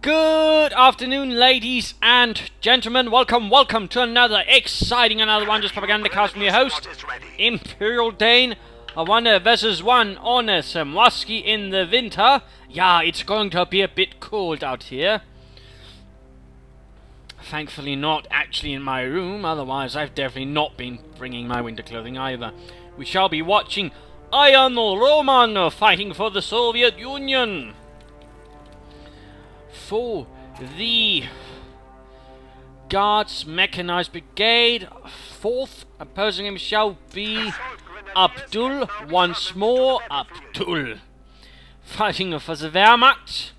Good afternoon, ladies and gentlemen. Welcome to another exciting, another Wondrous Propagandacast from your host, Imperial Dane. A wonder versus one honest musky in the winter. Yeah, it's going to be a bit cold out here. Thankfully not actually in my room, otherwise I've definitely not been bringing my winter clothing either. We shall be watching IronRoman fighting for the Soviet Union. For the Guards Mechanized Brigade, fourth opposing him shall be Abdul, once more Abdul. Fighting for the Wehrmacht,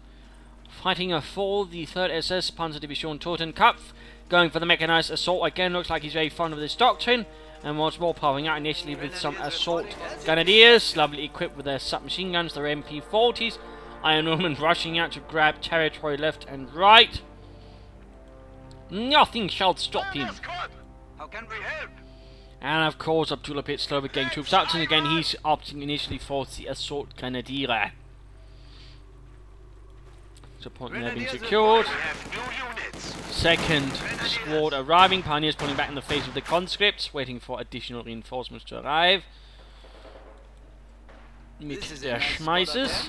fighting for the 3rd SS Panzerdivision Totenkopf, going for the mechanized assault again. Looks like he's very fond of this doctrine, and once more powering out initially with some assault grenadiers, lovely equipped with their submachine guns, their MP40s. IronRoman rushing out to grab territory left and right. Nothing shall stop him. How can we help? And of course, Abdul a bit slow with getting troops out, and again he's opting initially for the assault grenadier. So point there being secured. Second squad arriving. Pioneers pulling back in the face of the conscripts, waiting for additional reinforcements to arrive. Mit der Schmeißes.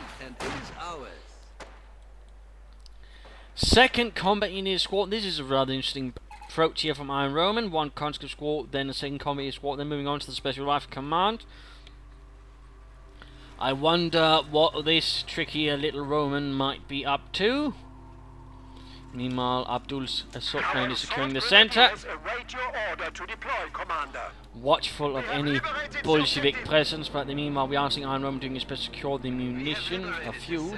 Second combat unit squad. This is a rather interesting approach here from IronRoman. One conscript squad, then a second combat unit squad, then moving on to the Special Rifle Command. I wonder what this trickier little Roman might be up to. Meanwhile, Abdul's assault plane is securing the center. Watchful of any Bolshevik presence, but meanwhile we are seeing IronRoman doing his best to secure the munitions, fuel.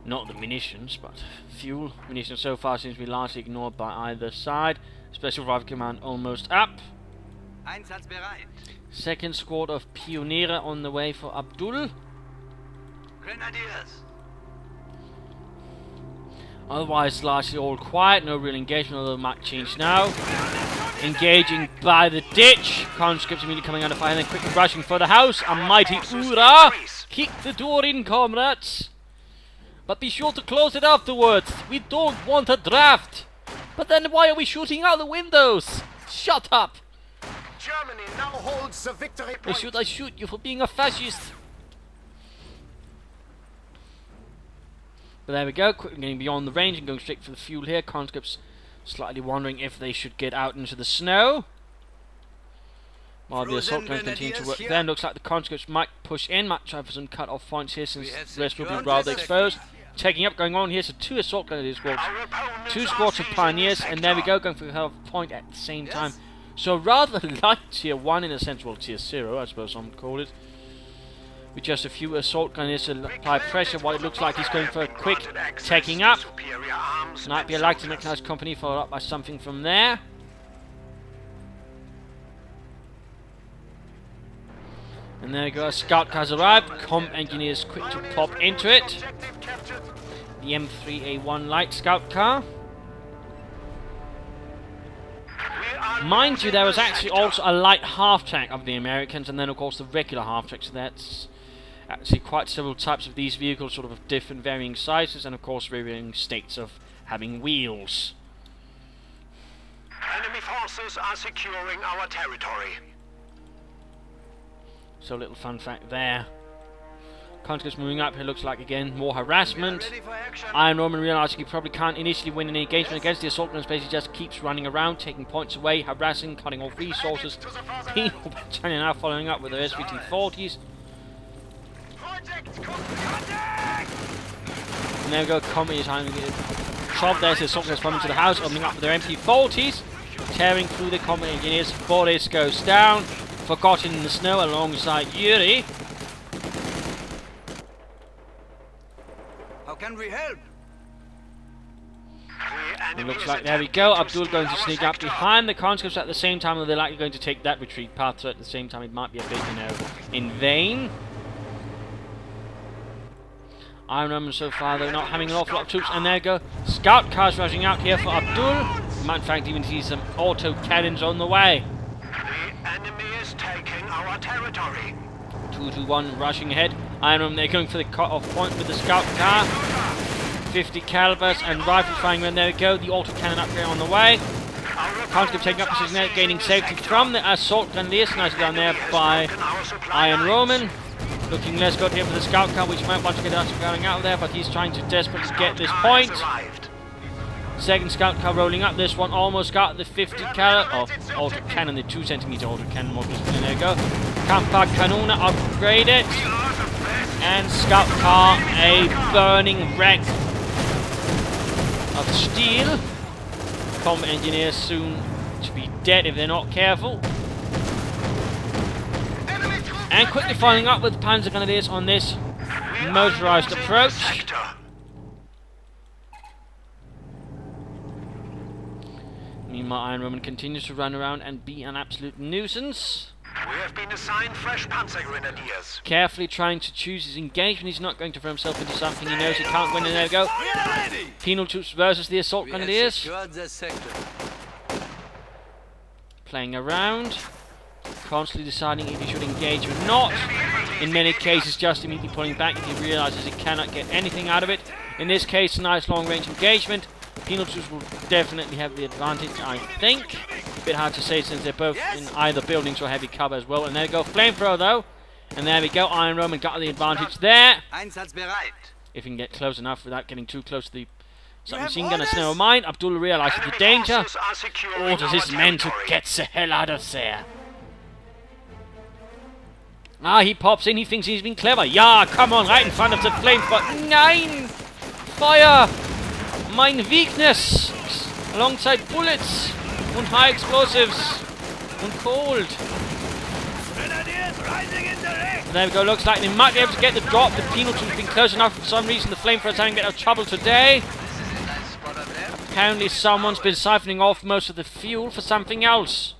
Not the munitions, but fuel. Munitions so far seems to be largely ignored by either side. Special Rifle Command almost up. Second squad of Pioniere on the way for Abdul. Grenadiers. Otherwise, largely all quiet, no real engagement, although might change now. Engaging by the ditch. Conscripts immediately coming under fire, and then quickly rushing for the house. A mighty hoorah! Kick the door in, comrades. But be sure to close it afterwards. We don't want a draft. But then why are we shooting out the windows? Shut up. Germany now holds the victory point. Or should I shoot you for being a fascist? But there we go, quickly getting beyond the range and going straight for the fuel here. Conscripts slightly wondering if they should get out into the snow. While the assault guns continue to work there, looks like the conscripts might push in, might try for some cut-off points here since the rest will be rather exposed. Taking up, going on here, so two assault grenadier squads, two squads of pioneers, and there we go, going for the cut-off point at the same time. So rather light tier 1 in a sense, well tier 0 I suppose some would call it. With just a few assault gunners to apply pressure while it looks like he's going for a quick taking up. Might be a likely mechanized company followed up by something from there. And there we go, a scout car's arrived. Comp engineers quick to pop into it. The M3A1 light scout car. Mind you, there was actually also a light half-track of the Americans, and then of course the regular half-track, so that's actually quite several types of these vehicles, sort of different varying sizes, and of course varying states of having wheels. Enemy forces are securing our territory. So a little fun fact there. Conscripts moving up here, looks like again more harassment. IronRoman realizing he probably can't initially win an engagement against the assault guns, basically just keeps running around, taking points away, harassing, cutting off resources. People now following up with their SVT-40s. And there we go, comedy time to get chopped. There's the assault guns coming to the house, opening up with their MP40s, tearing through the combat engineers. Boris goes down, forgotten in the snow alongside Yuri. How can we help? It looks like, there we go, Abdul going to sneak up behind the conscripts at the same time, though they're likely going to take that retreat path, so at the same time it might be a bit, in vain. IronRoman so far, they're not having an awful lot of troops, and there we go, scout cars rushing out here for Abdul. You might in fact even see some auto cannons on the way. The enemy is taking our territory. 2-1 rushing ahead. IronRoman, they're going for the cut-off point with the scout car. 50 calibers and rifle firing. And there we go. The autocannon upgrade on the way. Conscript taking up position there, gaining safety from the assault grenadiers. Nicely done there by IronRoman. Looking less good here for the scout car, which might want to get us going out of there, but he's trying to desperately get this point. Second scout car rolling up. This one almost got the 50 caliber. Oh, autocannon, the 2 centimeter autocannon model. There you go. Kampfbar Kanone upgraded. And scout car, a burning wreck of steel. Combat engineers soon to be dead if they're not careful. And quickly following up with Panzer Grenadiers on this motorized approach. Meanwhile, IronRoman continues to run around and be an absolute nuisance. We have been assigned fresh Panzer Grenadiers. Carefully trying to choose his engagement. He's not going to throw himself into something he knows he can't win. And there we go. Penal troops versus the assault grenadiers. Playing around. Constantly deciding if he should engage or not. In many cases, just immediately pulling back if he realizes he cannot get anything out of it. In this case, nice long-range engagement. Penal troops will definitely have the advantage, I think. A bit hard to say since they're both in either buildings or heavy cover as well. And there we go, flamethrower though. And there we go, IronRoman got the advantage there. If he can get close enough without getting too close to the submachine gun. It's never mind. Abdul realizes the danger. Orders his men to get the hell out of there. Ah, he pops in, he thinks he's been clever. Yeah, come on, right in front of the flamethrower. Nein! Fire! Mine weakness! Alongside bullets! And high explosives! And cold! There we go, looks like they might be able to get the drop. The penal troops have been close enough for some reason. The flamethrowers having a bit of trouble today. Apparently someone's been siphoning off most of the fuel for something else.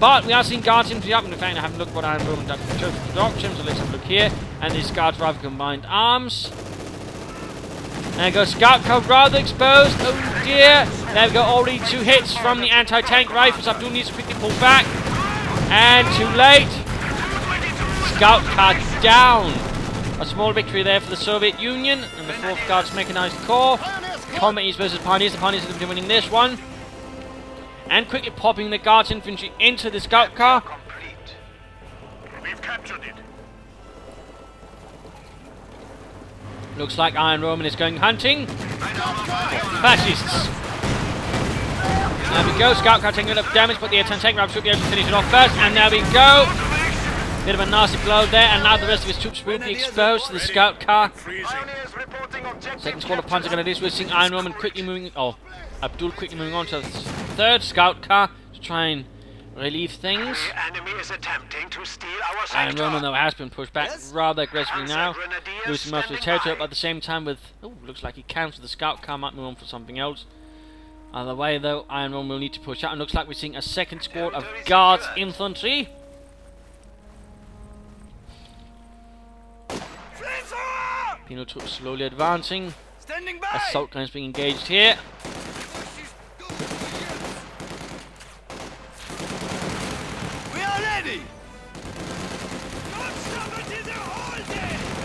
But we are seeing guards infantry up. In fact, I haven't looked what IronRoman done for chosen production, so let's have a look here. And these guards rather combined arms. There goes scout car rather exposed. Oh dear. There we go, already 2 hits from the anti-tank rifles. Abdul needs to quickly pull back. And too late. Scout car down. A small victory there for the Soviet Union and the 4th Guards Mechanized Corps. Combat East versus Pioneers. The Pioneers have been winning this one. And quickly popping the Guards infantry into the scout car. We've captured it. Looks like IronRoman is going hunting. Fascists. There we go. Scout car taking a lot of damage, but the anti-tank rifle should be able to finish it off first. And there we go. Bit of a nasty blow there, and now the rest of his troops will be exposed to the scout car. Second squad of Panzer Grenadiers. We're seeing IronRoman quickly moving. Oh, Abdul quickly moving on to the 3rd scout car to try and relieve things. The enemy is attempting to steal our sector. IronRoman though has been pushed back rather aggressively now, losing most of his territory, but at the same time with looks like he cancelled the scout car, might move on for something else. Either way though, IronRoman will need to push out, and looks like we're seeing a second squad of Guards infantry. Penal troops slowly advancing. Assault guns being engaged here.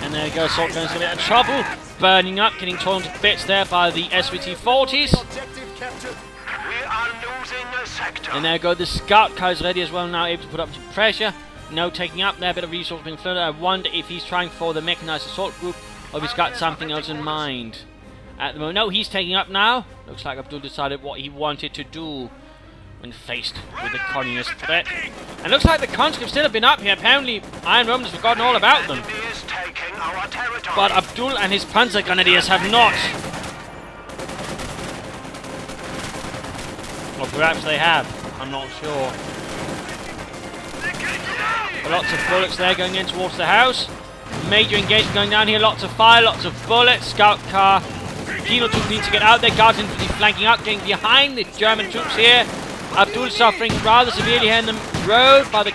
And there we go, assault guns in a bit of trouble. Burning up, getting torn to bits there by the SVT-40s. And there we go, the scout car is ready as well now, able to put up some pressure. No taking up there, a bit of resource being flooded. I wonder if he's trying for the mechanized assault group or if he's got something else in mind. At the moment, no, he's taking up now. Looks like Abdul decided what he wanted to do when faced with the communist threat. And looks like the conscripts still have been up here. Apparently, IronRoman has forgotten all about them. But Abdul and his Panzer Grenadiers have not. Or perhaps they have. I'm not sure. But lots of bullets there going in towards the house. Major engagement going down here. Lots of fire, lots of bullets. Scout car. Penal troops need to get out there. Guards infantry flanking up, getting behind the German troops here. Abdul suffering rather severely here in the road by the...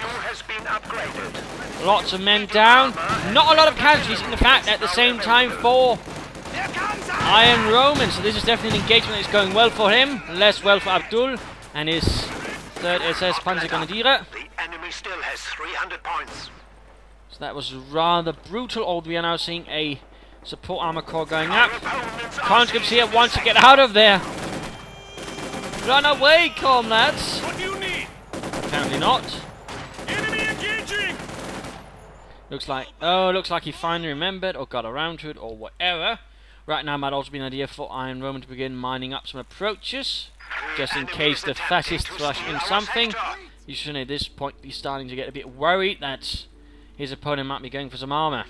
Lots of men down. Not a lot of casualties in the fact at the same time for IronRoman. So this is definitely an engagement that is going well for him. Less well for Abdul and his 3rd SS Panzer Grenadiere. The enemy still has 300 points. So that was rather brutal, although we are now seeing a Support armor core going up. Conscripts here wants to get out of there. Run away, comrades. What do you need? Apparently not. Enemy engaging! Looks like he finally remembered or got around to it or whatever. Right now might also be an idea for IronRoman to begin mining up some approaches, just in case the fascists rush in something. You should at this point be starting to get a bit worried that his opponent might be going for some armor.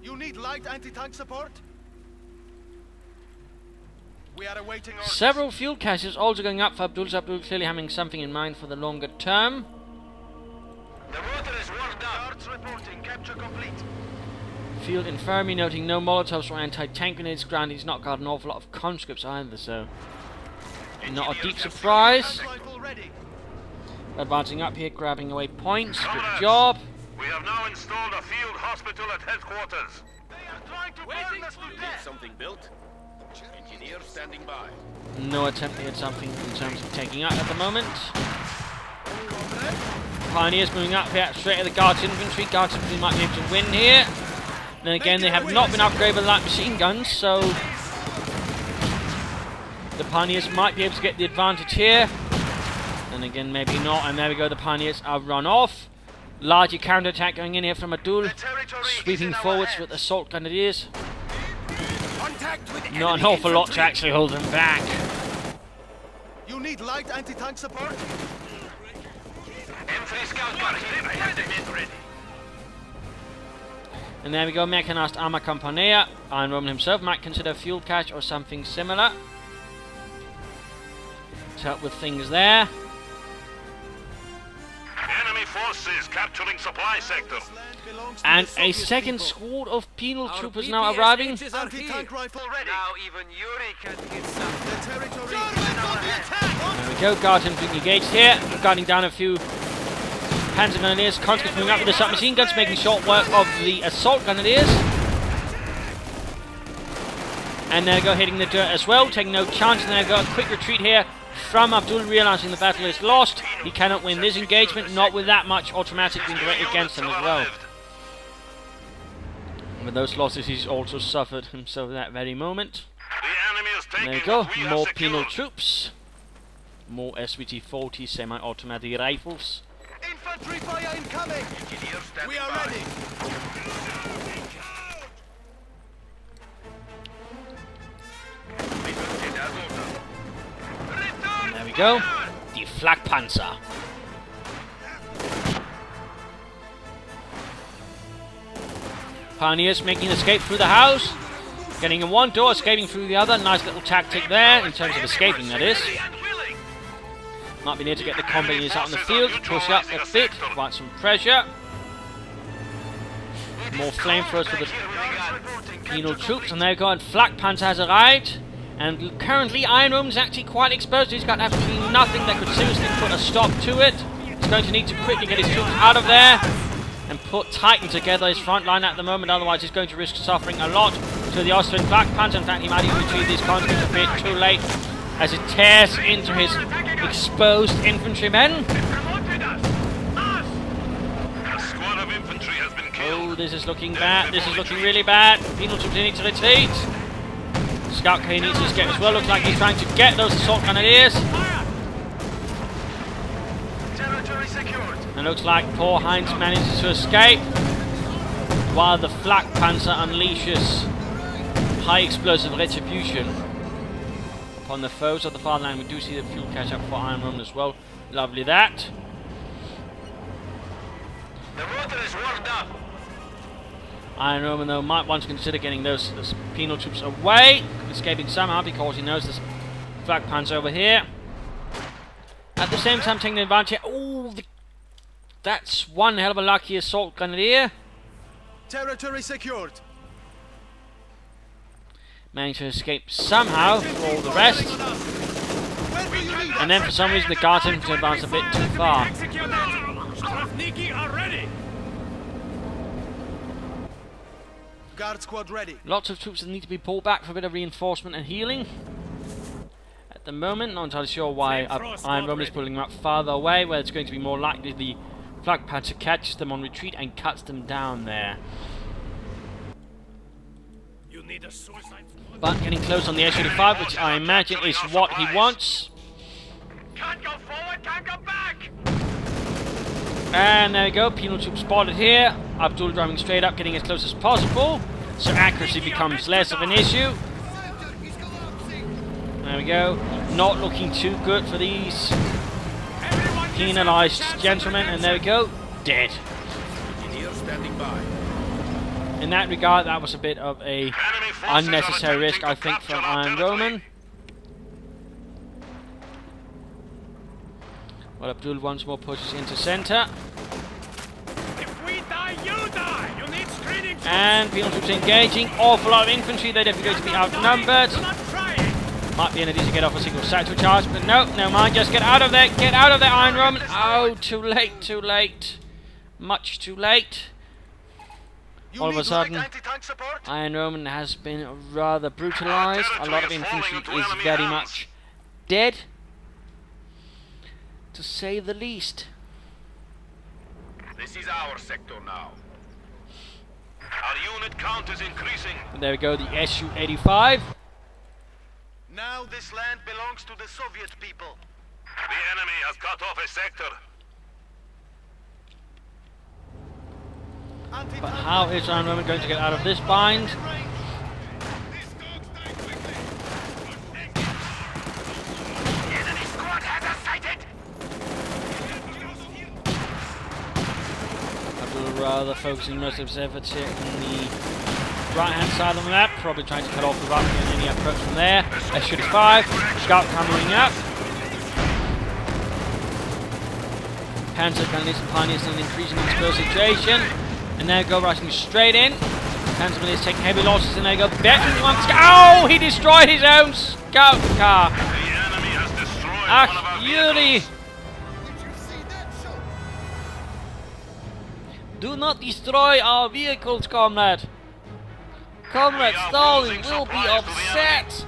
You need light anti-tank support? We are awaiting orders. Several fuel caches also going up for Abdul clearly having something in mind for the longer term. The water is warmed up. Guards reporting. Capture complete. Field infirmary noting no Molotovs or anti-tank grenades. Granted, he's not got an awful lot of conscripts either, so not a deep surprise. Rifle ready. Advancing up here, grabbing away points. Good job. We have now installed a field hospital at headquarters. They are trying to burn us to death. Something built? Engineer standing by. No attempt at something in terms of taking up at the moment. Pioneers moving up here, straight at the Guards infantry. Guards infantry might be able to win here. Then again, they have not been upgraded with light machine guns, so the Pioneers might be able to get the advantage here. Then again, maybe not. And there we go, the Pioneers are run off. Larger counterattack going in here from Abdul, sweeping forwards with assault grenadiers. Not an awful lot to actually hold them back. You need light anti-tank support? M3 scout car here. I have the men ready. And there we go, Mechanized armor compania. IronRoman himself might consider fuel cache or something similar to help with things there. Enemy forces capturing supply sector. And a second squad of penal troopers now arriving. Anti-tank rifle ready. Now even Yuri can get some. The territory is in our hands. There we go, Guards infantry engaged here, guarding down a few Panzer Grenadiers. Conscripts moving up with the submachine guns, making short work of the assault grenadiers. And there we go, hitting the dirt as well, taking no chance. And there we go, a quick retreat here from Abdul, realizing the battle is lost. He cannot win this engagement, not with that much automatic being directed against him as well. With those losses, he's also suffered himself at that very moment. The enemy is taking. There we go, what we more have penal secured. troops. More SVT-40 semi-automatic rifles. Infantry fire incoming. Engineer standing We are by. ready. There we go. Die Flakpanzer. Pioneers making an escape through the house. Getting in one door, escaping through the other. Nice little tactic there, in terms of escaping, that is. Might be near to get the companies out in the field. Push up a bit, provide some pressure. More flamethrowers for the penal troops. And there we go, and Flakpanzer has arrived. And currently, IronRoman is actually quite exposed. He's got absolutely nothing that could seriously put a stop to it. He's going to need to quickly get his troops out of there and tighten together his front line at the moment. Otherwise, he's going to risk suffering a lot to the Austrian Flakpanzer. In fact, he might even retrieve these conscripts a bit too late as it tears into his exposed infantrymen. A squad of infantry has been killed. Oh, this is looking bad. This is looking really bad. Penal troops need to retreat. Scout K needs to escape as well. Looks like he's trying to get those assault grenadiers. Territory secured. And looks like poor Heinz manages to escape, while the Flakpanzer unleashes high explosive retribution upon the foes of the fatherland. We do see the fuel catch up for IronRoman as well. Lovely that. The water is warmed up. IronRoman though might want to consider getting those penal troops away, escaping somehow because he knows there's Flakpanzer over here. At the same time taking advantage. Oh, that's one hell of a lucky assault grenadier. Territory secured. Managed to escape somehow for all the rest. Where do you need And then for some reason the Guards infantry advanced a bit too far. Strafniki are ready. Guard squad ready. Lots of troops that need to be pulled back for a bit of reinforcement and healing. At the moment, not entirely sure why IronRoman is pulling them up farther away, where it's going to be more likely the Flakpanzer catches them on retreat and cuts them down there. need a suicide squad. But getting close on the S-35, which I imagine is what he wants. Can't go forward, can't go back! And there we go, penal troop spotted here. Abdul driving straight up, getting as close as possible. So accuracy becomes less of an issue. There we go. Not looking too good for these penalised gentlemen. And there we go, dead. Engineer standing by. In that regard, that was a bit of a unnecessary risk, I think, from IronRoman. Well, Abdul once more pushes into centre. If we die, you die! You need screening troops! And penal troops engaging. Awful lot of infantry. They're definitely going to be outnumbered. You're not trying! Might be an idea to get off a single satchel charge, but no, no mind. Just get out of there. Get out of there, IronRoman. Oh, too late, too late. Much too late. All of a sudden, IronRoman has been rather brutalised. A lot of infantry is very much dead, to say the least. This is our sector now. Our unit count is increasing. And there we go, the Su-85. Now this land belongs to the Soviet people. The enemy has cut off a sector. But how is IronRoman going to get out of this bind? Enemy squad has us sighted. Abdul rather focusing most of his efforts here on the right-hand side of the map, probably trying to cut off the run and any approach from there. S-35, scout coming up. Panzer Gunneers and Pioneers in an increasing exposed situation. And there go rushing straight in. Panzer Gunneers take heavy losses and they go back in one scout. Oh, he destroyed his own scout car. The enemy has destroyed one of Ach, our Yuri! vehicles. Do not destroy our vehicles, comrade. Comrade Stalin will be upset.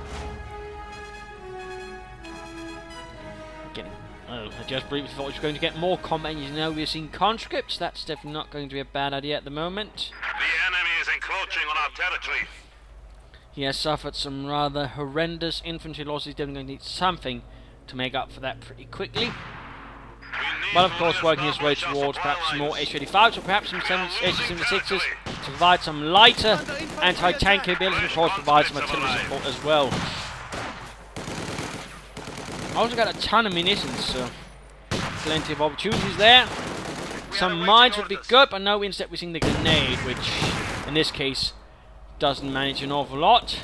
Oh, I just briefly thought we were going to get more combat engines. Now we're seeing conscripts. That's definitely not going to be a bad idea at the moment. The enemy is encroaching on our territory. He has suffered some rather horrendous infantry losses. He's definitely going to need something to make up for that pretty quickly. But of course, working his way towards perhaps more H-85s or perhaps some H-76s to provide some lighter anti-tank capability and of course provide some artillery support as well. Also got a ton of munitions, so plenty of opportunities there. Some mines would be good, but no, instead we're seeing the grenade, which in this case doesn't manage an awful lot.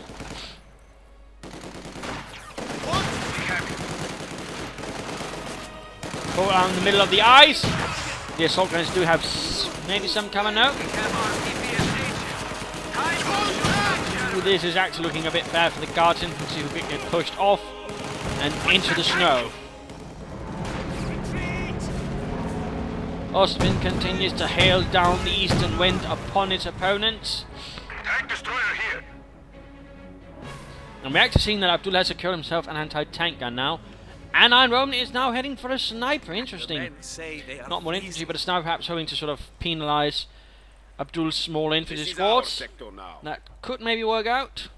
Go out in the middle of the ice. The assault gunners do have maybe some cover now. Ooh, this is actually looking a bit bad for the Guardian. You can see who get pushed off and into the snow. Ostwind continues to hail down the eastern wind upon its opponents. Tank destroyer here. And we're actually seeing that Abdul has secured himself an anti-tank gun now. And IronRoman is now heading for a sniper. Interesting. Not more infantry, but a sniper perhaps hoping to sort of penalise Abdul's small infantry squads. That could maybe work out.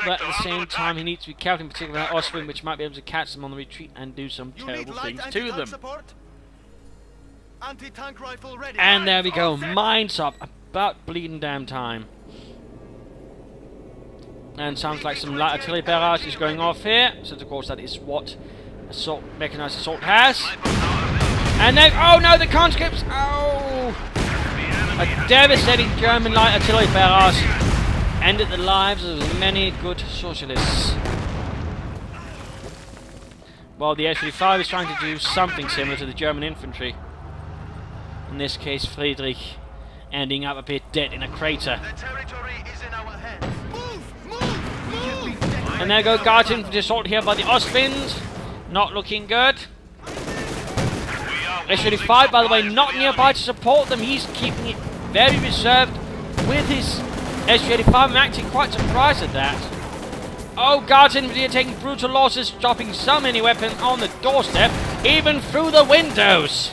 But at the same time, he needs to be careful, in particular with Ostwind, which might be able to catch them on the retreat and do some terrible things to them. And there we go, mines up, about bleeding damn time. And sounds like some light artillery barrage is going off here, since of course that is what mechanized assault has. And then, oh no, the conscripts! Oh! A devastating German light artillery barrage ended the lives of many good socialists. While the S-35 is trying to do something similar to the German infantry. In this case, Friedrich ending up a bit dead in a crater. The territory is in our hands. And there go Guards infantry assault here by the Ostwind. Not looking good. S-35, by the way, not nearby to support them. He's keeping it very reserved with his S-35. I'm actually quite surprised at that. Oh, Guards infantry are taking brutal losses, dropping so many weapons on the doorstep, even through the windows.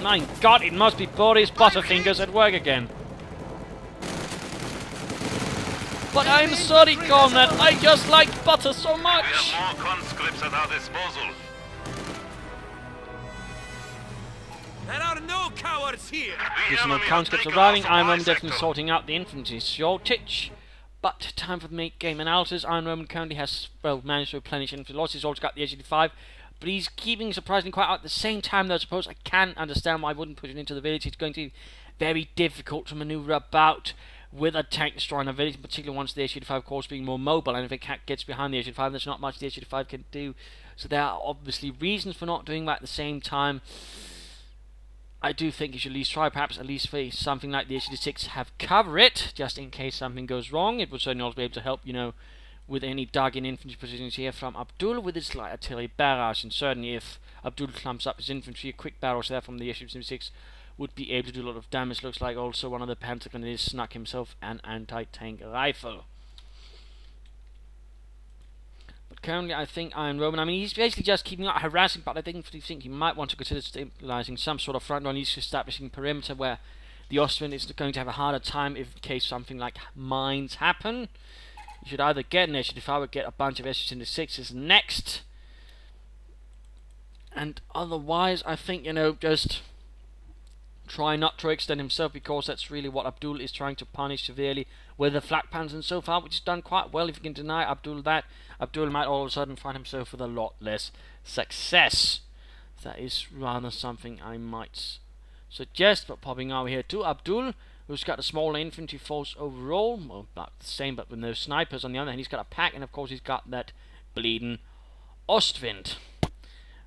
My God, it must be Boris Butterfingers at work again. But I'm sorry, Comrade, I just like butter so We much! have more conscripts at our disposal. There are no cowards here! The There's no enemy have conscripts taken arriving, our supply IronRoman definitely sector. sorting out the infantry shortage. But time for the Midgame analysis. IronRoman currently has, well, managed to replenish infantry losses. He's also got the H85, but he's keeping surprisingly quite out. At the same time, though, I suppose I can understand why I wouldn't push it into the village. It's going to be very difficult to maneuver about with a tank destroying a village, particularly once the H85 of course being more mobile, and if it gets behind the H85, there's not much the H85 can do. So there are obviously reasons for not doing that. At the same time, I do think you should at least try, perhaps at least for something like the H86 have cover it, just in case something goes wrong. It would certainly also be able to help, you know, with any dug-in infantry positions here from Abdul with his light artillery barrage, and certainly if Abdul clumps up his infantry, a quick barrage there from the H86 would be able to do a lot of damage. Looks like also one of the Panzer Grenadiers snuck himself an anti-tank rifle. But currently I think IronRoman, I mean, he's basically just keeping up harassing, but I think he might want to consider stabilizing some sort of front line. He's establishing perimeter where the Austrian is going to have a harder time if in case something like mines happen. You should either get an H85 or get a bunch of S26s next. And otherwise, I think, you know, just try not to extend himself, because that's really what Abdul is trying to punish severely with the flak pans, and so far, which is done quite well. If you can deny Abdul that, Abdul might all of a sudden find himself with a lot less success. That is rather something I might suggest. But popping over here to Abdul, who's got a smaller infantry force overall, well, about the same, but with no snipers. On the other hand, he's got a pack, and of course he's got that bleeding Ostwind.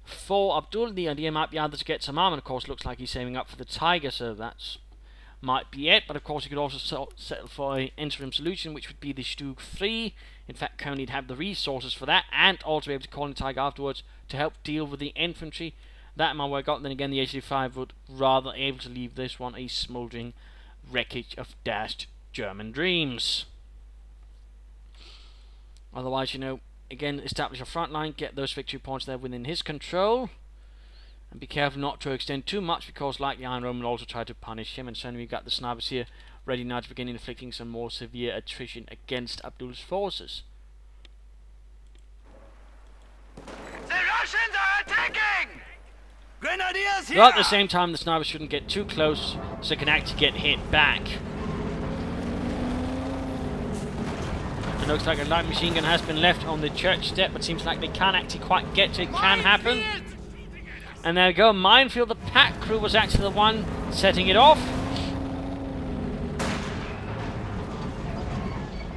For Abdul, the idea might be either to get some armor, and of course looks like he's saving up for the Tiger, so that's might be it. But of course he could also settle for an interim solution, which would be the Stug 3. In fact, currently he'd have the resources for that, and also be able to call in Tiger afterwards to help deal with the infantry. That might work out. Then again, the H85 would rather able to leave this one a smouldering wreckage of dashed German dreams. Otherwise, you know, again, establish a front line, get those victory points there within his control, and be careful not to extend too much, because like the IronRoman will also try to punish him, and certainly we've got the snipers here ready now to begin inflicting some more severe attrition against Abdul's forces. The Russians are attacking! Grenadiers here! But at the same time, the snipers shouldn't get too close, so they can actually get hit back. It looks like a light machine gun has been left on the church step, but seems like they can't actually quite get to it. Can happen. And there we go, minefield. The pack crew was actually the one setting it off.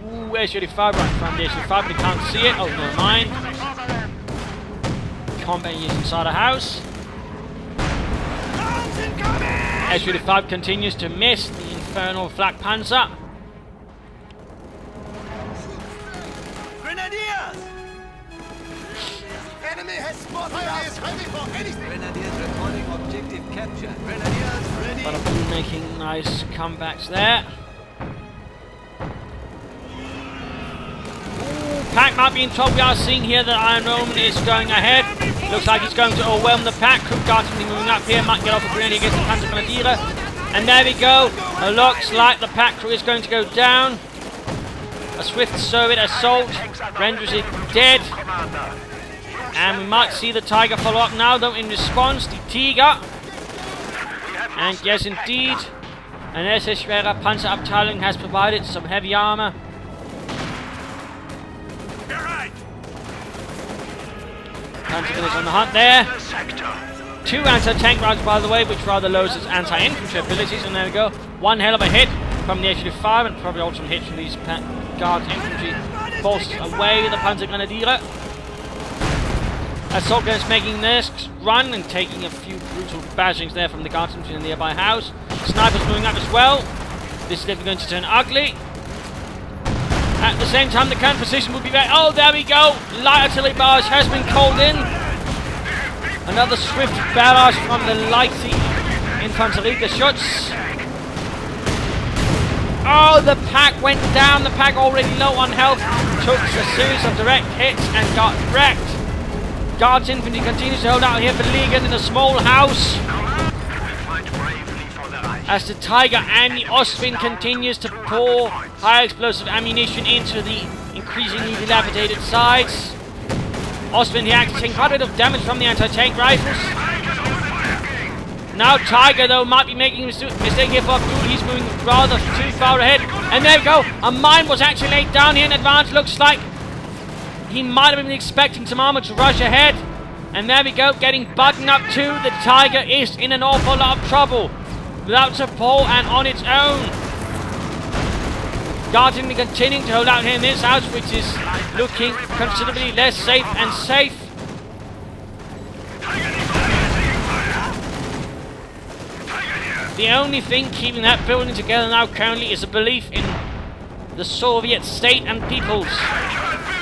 Ooh, H85 right from the H85, but he can't see it. Oh, never mind. Combat is inside a house. H85 continues to miss the infernal flak panzer. Enemy has spotted us! Grenadiers reporting objective capture. Grenadiers ready! But Abdul making nice comebacks there. Ooh, pack might be in trouble. We are seeing here that IronRoman is going ahead. Looks like he's going to overwhelm the pack. Crew guardsman moving up here. Might get off a grenade against the Panzer Grenadier. And there we go. It looks like the pack crew is going to go down. A swift Soviet assault renders it dead. And we might see the Tiger follow up now, though, in response. The Tiger. And yes, indeed, an SS Schwerer Panzerabteilung has provided some heavy armor. Panzer is on the hunt there. 2 anti-tank rounds, by the way, which rather lowers its anti-infantry abilities. And there we go. One hell of a hit from the H85, and probably also some hits from these guard infantry. Forces away the Panzer Grenadier. Assault guns making this run and taking a few brutal bashings there from the guard infantry in the nearby house. Snipers moving up as well. This is definitely going to turn ugly. At the same time, the current position will be very... Oh, there we go! Light artillery barrage has been called in. Another swift barrage from the lighty Infanteriegeschütz. Oh, the pack went down. The pack already low on health. Took a series of direct hits and got wrecked. Guards infantry continues to hold out here, beleaguered in a small house. as the Tiger and the Ostwind continues to pour high explosive ammunition into the increasingly dilapidated sides. Ostwind here actually taking quite a bit of damage from the anti-tank rifles. Now Tiger though might be making a mistake here for Abdul. He's moving rather too far ahead. And there we go. A mine was actually laid down here in advance. Looks like he might have been expecting some armor to rush ahead. And there we go, getting buttoned up too. The Tiger is in an awful lot of trouble. Without support and on its own. Guardian continuing to hold out here in this house, which is looking considerably less safe and safe. The only thing keeping that building together now currently is a belief in the Soviet state and peoples.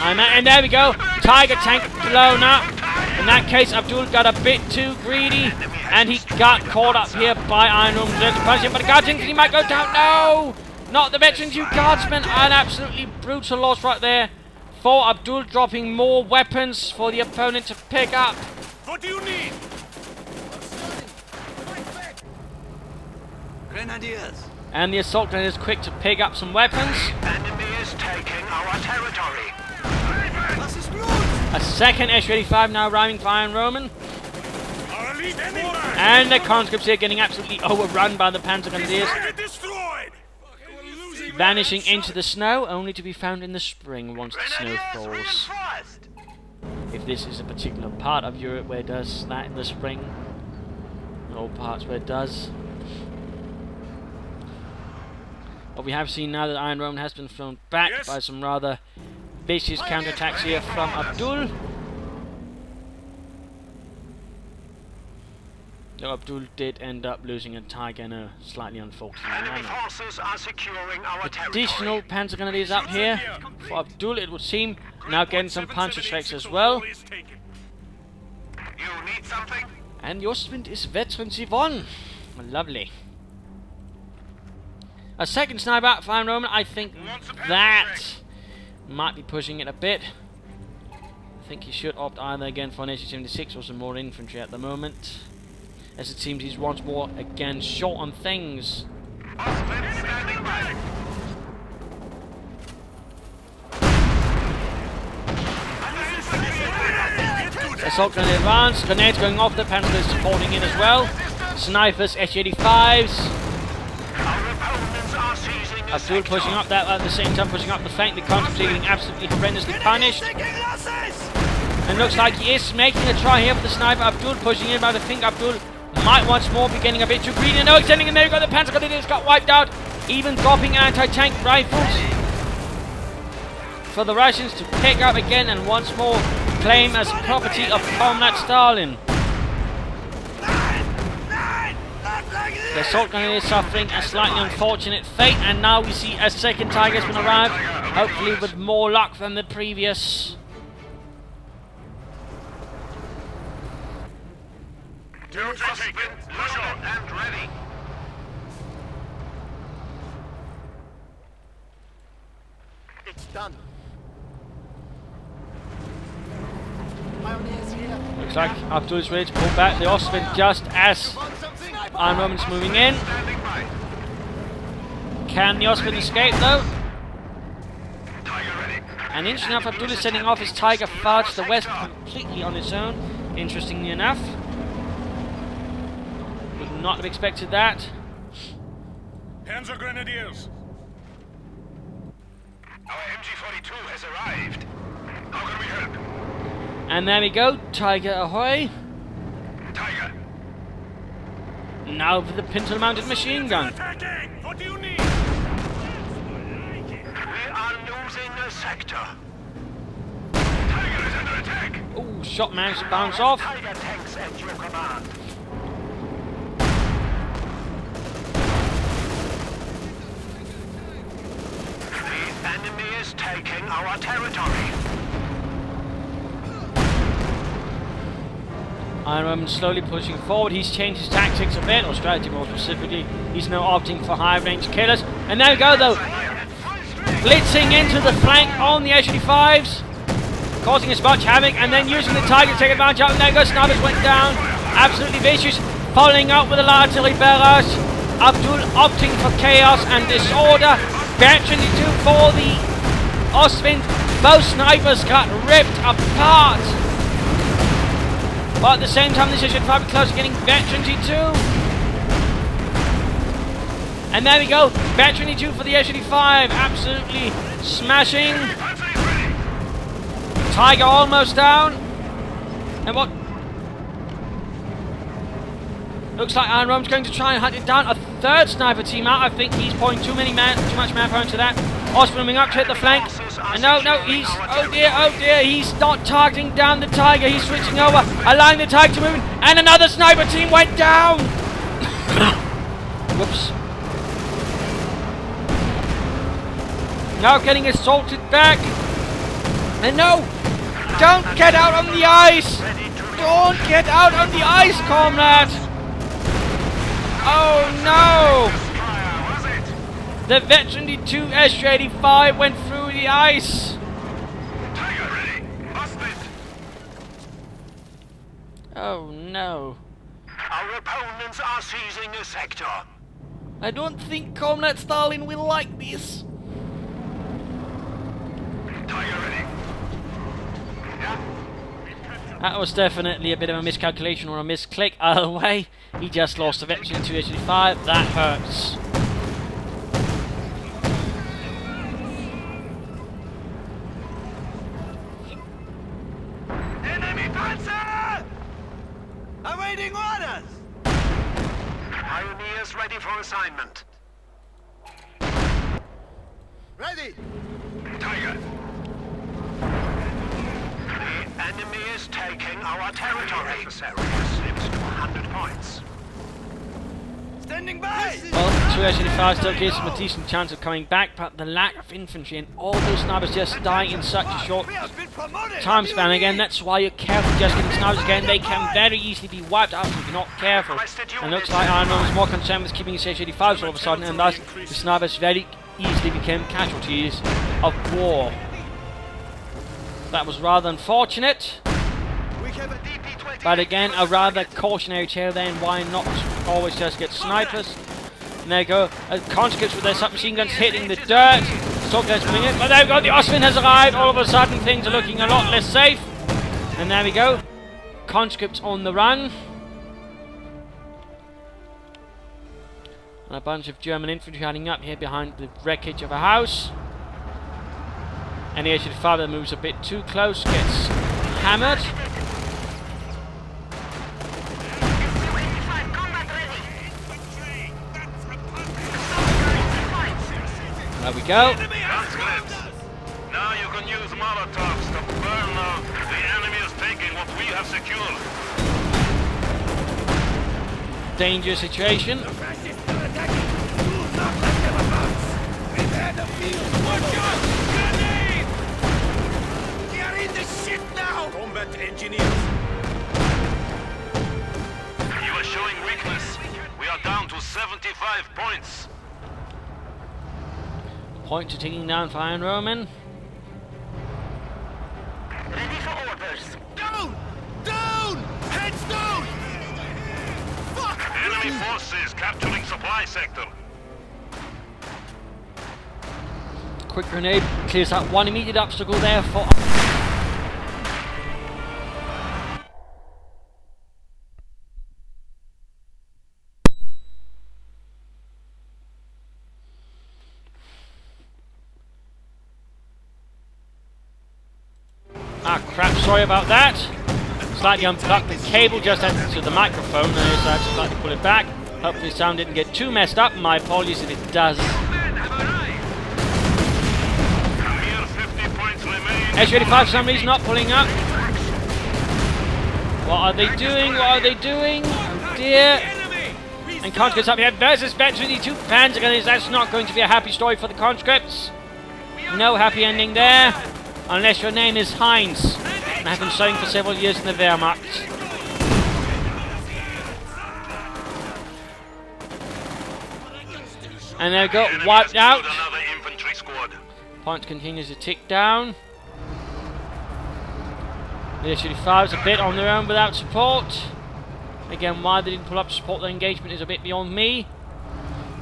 And there we go, Tiger tank blown up. In that case, Abdul got a bit too greedy, and he got caught up here by IronRoman. But the Guardian, he might go down. No! Not the veterans, you guardsmen. An absolutely brutal loss right there for Abdul, dropping more weapons for the opponent to pick up. What do you need? Grenadiers. And the assault grenadier is quick to pick up some weapons. Enemy is taking our territory. A second Su-85 now arriving for IronRoman. And the conscripts here getting absolutely overrun by the Panzer Grenadiers. Vanishing into the snow, only to be found in the spring once the snow falls. If this is a particular part of Europe where it does that in the spring. In all parts where it does. What we have seen now that IronRoman has been thrown back by some rather vicious counterattacks here from Abdul. Though Abdul did end up losing a Tiger in a slightly unfortunate manner. Additional Panzer Grenadiers up here for Abdul, it would seem. Now getting some Panzer Schrecks as well. And your sprint is Veterans Yvonne. Lovely. A second sniper for IronRoman. I think that might be pushing it a bit. I think he should opt either again for an Su-76 or some more infantry at the moment. As it seems he's once more again short on things. Assault grenade advance, grenades going off, the Panzer is supporting in as well. Snipers, Su-85s. Abdul pushing up that at the same time, pushing up the flank. The conscripts getting absolutely horrendously punished. And looks like he is making a try here for the sniper. Abdul pushing in, but I think Abdul might once more be getting a bit too greedy. No extending, and there you go, the Panzer Grenadiers got wiped out. Even dropping anti-tank rifles for the Russians to pick up again and once more claim as property of Comrade Stalin. The assault grenadier is suffering a slightly unfortunate fate, and now we see a second Tiger has been arrived, hopefully with more luck than the previous. And ready. It's done. Looks like Abdul is ready to pull back the Ostwind just as IronRoman's moving in. Can the Ostwind escape though? And interesting enough, Abdul is sending off his Tiger far to the west completely on its own. Interestingly enough. Would not have expected that. Panzer Grenadiers. Our MG-42 has arrived. How can we help? And there we go, Tiger ahoy. Tiger. Now for the pintle-mounted machine gun. Attacking! What do you need? We are losing a sector. Tiger is under attack. Oh, shot managed to bounce off. Tiger tanks at your command. The enemy is taking our territory. IronRoman slowly pushing forward. He's changed his tactics a bit, or strategy more specifically. He's now opting for high-range killers. And there we go, though. Blitzing into the flank on the Su-85s, causing as much havoc, and then using the Tiger to take advantage of it. And there goes, snipers went down. Absolutely vicious. Following up with a artillery barrage. Abdul opting for chaos and disorder. Veteran 2 for the Ostwind. Both snipers got ripped apart. But at the same time, this is probably close to getting Veteran 2. And there we go. Veteran 2 for the S-85. Absolutely smashing. Tiger almost down. And what? Looks like IronRoman's going to try and hunt it down. A third sniper team out. I think he's pouring too much manpower into that. Osman moving up to hit the flank. And no, he's... oh dear, he's not targeting down the Tiger. He's switching over, allowing the Tiger to move in. And another sniper team went down! Whoops. Now getting assaulted back. And no! Don't get out on the ice! Don't get out on the ice, comrade! Oh no! The Veteran 2 S-85 went through the ice! Oh no. Our opponents are seizing a sector. I don't think Comrade Stalin will like this. That was definitely a bit of a miscalculation or a misclick. Either way, he just lost the Veteran 2 S-85. That hurts. Enemy panzer! Awaiting orders! Pioneers ready for assignment. Ready! Tiger. The enemy is taking our territory. Adversary has slipped to 100 points. Standing by! Well, 2 S-85 still gives him a decent chance of coming back, but the lack of infantry and all those snipers just dying in such a short time span again, that's why you're careful just getting snipers again. They can very easily be wiped out if you're not careful. And looks like IronRoman was more concerned with keeping his S-85s all of a sudden, and thus the snipers very easily became casualties of war. That was rather unfortunate. But again, a rather cautionary tale then, why not always just get snipers? And there you go, conscripts with their submachine guns hitting the dirt. Assault guns coming in, but there we go, the Ostwind has arrived. All of a sudden things are looking a lot less safe. And there we go, conscripts on the run. And a bunch of German infantry hiding up here behind the wreckage of a house. And the S-85 that moves a bit too close gets hammered. There we go. Now you can use Molotovs to burn out. The enemy is taking what we have secured. Dangerous situation. Combat engineers. You are showing weakness. We are down to 75 points. Points are ticking down for IronRoman. Ready for orders. Down! Down! Heads down! Fuck! Enemy forces capturing supply sector. Quick grenade clears out one immediate obstacle there for... Ah crap, sorry about that. Slightly unplugged the cable just to the microphone, and I had to slightly pull it back. Hopefully the sound didn't get too messed up. My apologies if it does. S-85 for some reason not pulling up. What are they doing? What are they doing? Oh dear. And conscripts up here versus Veteran 2 Panzergunners. That's not going to be a happy story for the conscripts. No happy ending there. Unless your name is Heinz and have been serving for several years in the Wehrmacht. And there we go, wiped out. Point continues to tick down. The S-85 is a bit on their own without support. Again, why they didn't pull up to support the engagement is a bit beyond me.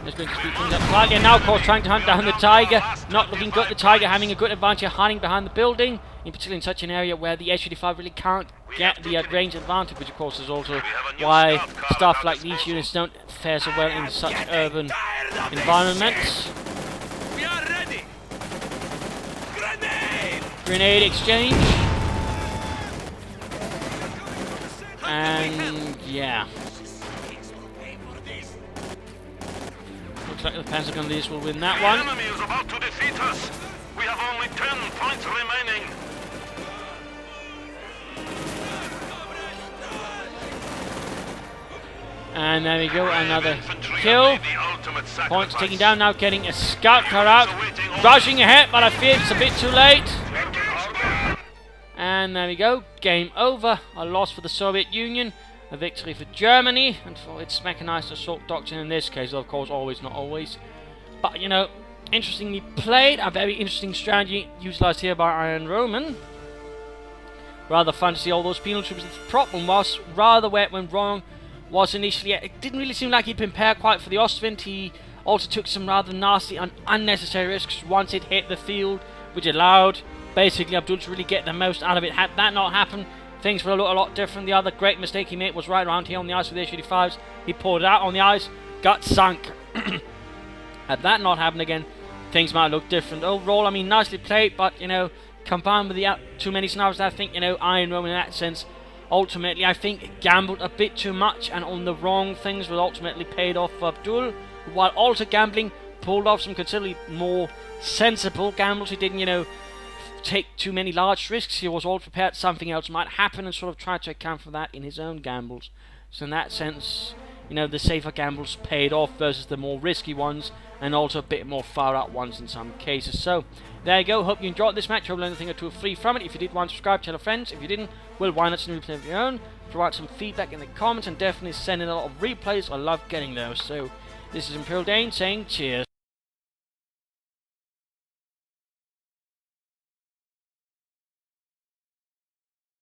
Let's going to speed things up slightly. And now, of course, trying to hunt down the Tiger. Not looking good. The Tiger having a good advantage hiding behind the building. In particular in such an area where the S-35 really can't get the range advantage, which of course is also why stuff like these units don't fare so well in such urban environments. We are ready. Grenade! Grenade exchange. And yeah. Looks like the Pentagon leaders will win that one. The enemy is about to defeat us. We have only 10 points remaining. And there we go, another kill. Points taken down, now getting a scout car out. Rushing ahead, but I fear it's a bit too late. And there we go, game over. A loss for the Soviet Union, a victory for Germany, and for its mechanized assault doctrine in this case, of course, always, not always. But, you know, interestingly played, a very interesting strategy utilized here by IronRoman. Rather fun to see all those penal troops. The problem was, rather where it went wrong, was initially, it didn't really seem like he'd prepared quite for the Ostwind. He also took some rather nasty and unnecessary risks once it hit the field, which allowed basically Abdul to really get the most out of it. Had that not happened, things would have looked a lot different. The other great mistake he made was right around here on the ice with the S-35s. He poured it out on the ice, got sunk. Had that not happened again, things might look different. Overall, I mean, nicely played, but, you know, combined with the too many scenarios, I think, you know, IronRoman in that sense, ultimately, I think, gambled a bit too much and on the wrong things, was ultimately paid off for Abdul, while also gambling, pulled off some considerably more sensible gambles. He didn't, you know, take too many large risks. He was all prepared something else might happen and sort of tried to account for that in his own gambles. So in that sense, you know, the safer gambles paid off versus the more risky ones, and also a bit more far out ones in some cases. So there you go. Hope you enjoyed this match. Hope you learned a thing or two free from it. If you did, want to subscribe, tell a friend. If you didn't, well, why not send a replay of your own? Provide some feedback in the comments, and definitely send in a lot of replays. I love getting those. So this is Imperial Dane saying cheers.